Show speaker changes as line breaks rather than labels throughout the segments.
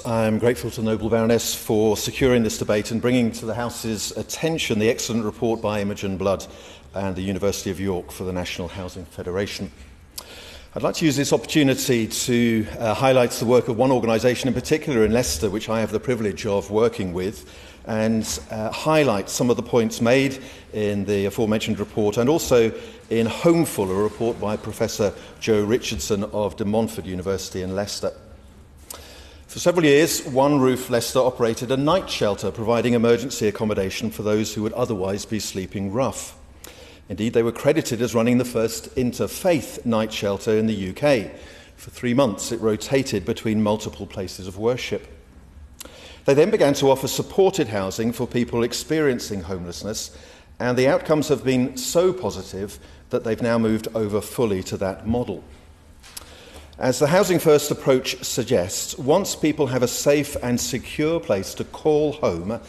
I'm grateful to the Noble Baroness for securing this debate and bringing to the House's attention the excellent report by Imogen Blood and the University of York for the National Housing Federation. I'd like to use this opportunity to highlight the work of one organisation in particular in Leicester, which I have the privilege of working with, and highlight some of the points made in the aforementioned report and also in Homeful, a report by Professor Joe Richardson of De Montfort University in Leicester. For several years, One Roof Leicester operated a night shelter providing emergency accommodation for those who would otherwise be sleeping rough. Indeed, they were credited as running the first interfaith night shelter in the UK. For 3 months, it rotated between multiple places of worship. They then began to offer supported housing for people experiencing homelessness, and the outcomes have been so positive that they've now moved over fully to that model. As the Housing First approach suggests, once people have a safe and secure place to call home,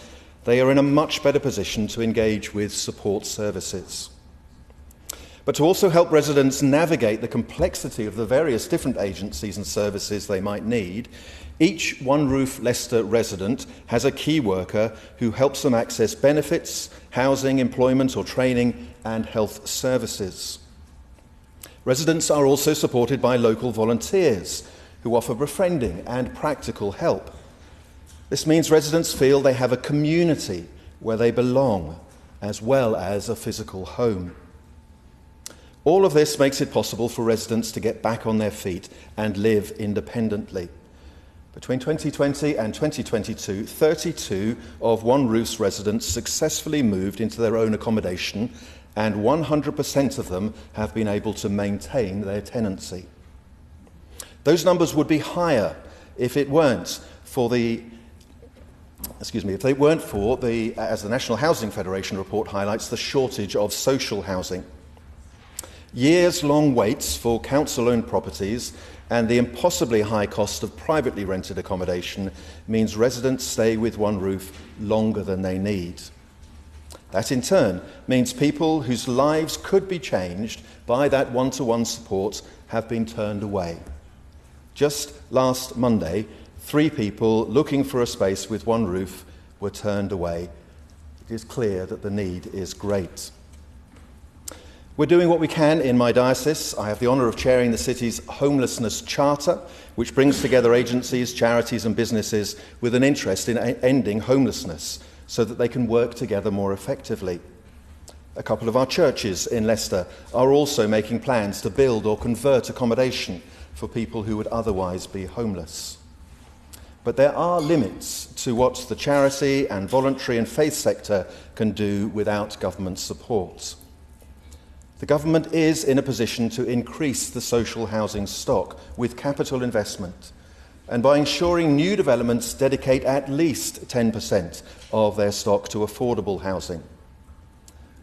they are in a much better position to engage with support services. But to also help residents navigate the complexity of the various different agencies and services they might need, each One Roof Leicester resident has a key worker who helps them access benefits, housing, employment or training, and health services. Residents are also supported by local volunteers who offer befriending and practical help. This means residents feel they have a community where they belong, as well as a physical home. All of this makes it possible for residents to get back on their feet and live independently. Between 2020 and 2022, 32 of One Roof's residents successfully moved into their own accommodation, and 100% of them have been able to maintain their tenancy. Those numbers would be higher if it weren't for the as the National Housing Federation report highlights, the shortage of social housing. Years-long waits for council-owned properties and the impossibly high cost of privately rented accommodation means residents stay with One Roof longer than they need. That in turn means people whose lives could be changed by that one-to-one support have been turned away. Just last Monday, 3 people looking for a space with One Roof were turned away. It is clear that the need is great. We're doing what we can in my diocese. I have the honour of chairing the city's Homelessness Charter, which brings together agencies, charities and businesses with an interest in ending homelessness so that they can work together more effectively. A couple of our churches in Leicester are also making plans to build or convert accommodation for people who would otherwise be homeless. But there are limits to what the charity and voluntary and faith sector can do without government support. The government is in a position to increase the social housing stock with capital investment, and by ensuring new developments dedicate at least 10% of their stock to affordable housing.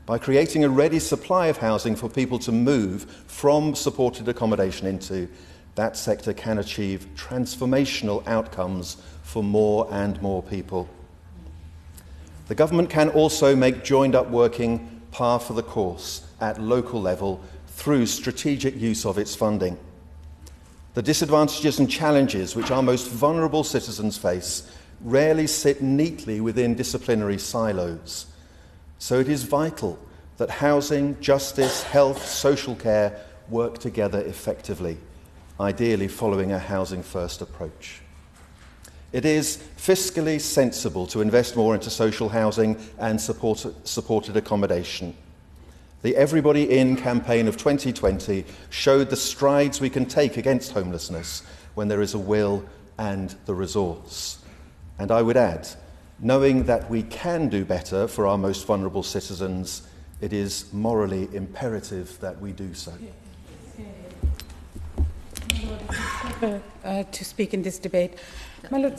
By creating a ready supply of housing for people to move from supported accommodation into, that sector can achieve transformational outcomes for more and more people. The government can also make joined-up working par for the course at local level through strategic use of its funding. The disadvantages and challenges which our most vulnerable citizens face rarely sit neatly within disciplinary silos. So it is vital that housing, justice, health, social care work together effectively, ideally following a Housing First approach. It is fiscally sensible to invest more into social housing and supported accommodation. The Everybody In campaign of 2020 showed the strides we can take against homelessness when there is a will and the resource. And I would add, knowing that we can do better for our most vulnerable citizens, it is morally imperative that we do so.
To speak in this debate. My Lord,